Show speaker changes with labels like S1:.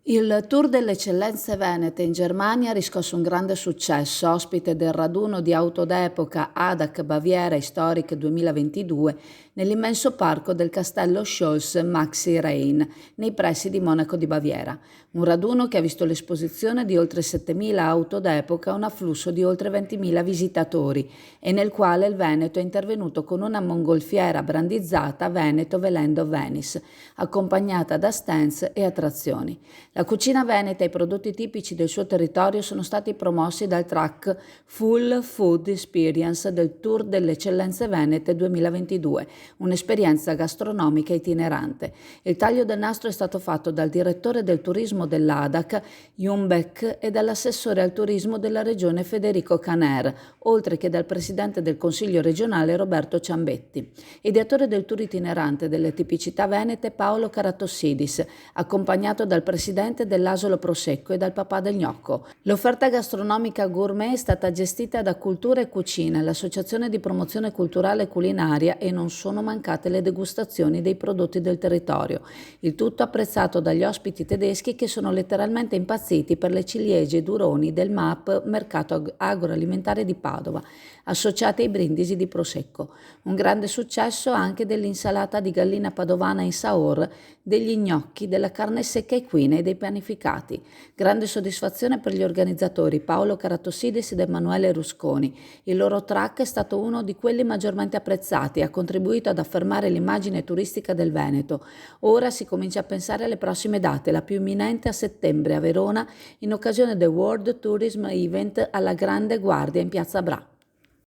S1: Il Tour delle Eccellenze Venete in Germania ha riscosso un grande successo, ospite del raduno di auto d'epoca ADAC Baviera Historic 2022 nell'immenso parco del castello Scholz Maxi Rhein, nei pressi di Monaco di Baviera. Un raduno che ha visto l'esposizione di oltre 7.000 auto d'epoca e un afflusso di oltre 20.000 visitatori e nel quale il Veneto è intervenuto con una mongolfiera brandizzata Veneto Velendo Venice, accompagnata da stands e attrazioni. La cucina veneta e i prodotti tipici del suo territorio sono stati promossi dal track Full Food Experience del Tour delle Eccellenze Venete 2022, un'esperienza gastronomica itinerante. Il taglio del nastro è stato fatto dal direttore del turismo dell'ADAC, Jun Beck, e dall'assessore al turismo della regione Federico Caner, oltre che dal presidente del Consiglio regionale Roberto Ciambetti. Ideatore del tour itinerante delle tipicità venete Paolo Caratossidis, accompagnato dal presidente dell'Asolo Prosecco e dal papà del gnocco. L'offerta gastronomica gourmet è stata gestita da Cultura e Cucina, l'associazione di promozione culturale e culinaria, e non sono mancate le degustazioni dei prodotti del territorio. Il tutto apprezzato dagli ospiti tedeschi che sono letteralmente impazziti per le ciliegie duroni del MAP Mercato Agroalimentare di Padova, associate ai brindisi di Prosecco. Un grande successo anche dell'insalata di gallina padovana in saor, degli gnocchi, della carne secca equina e dei panificati. Grande soddisfazione per gli organizzatori Paolo Caratossidis ed Emanuele Rusconi. Il loro track è stato uno di quelli maggiormente apprezzati e ha contribuito ad affermare l'immagine turistica del Veneto. Ora si comincia a pensare alle prossime date, la più imminente a settembre a Verona in occasione del World Tourism Event alla Grande Guardia in Piazza Bra.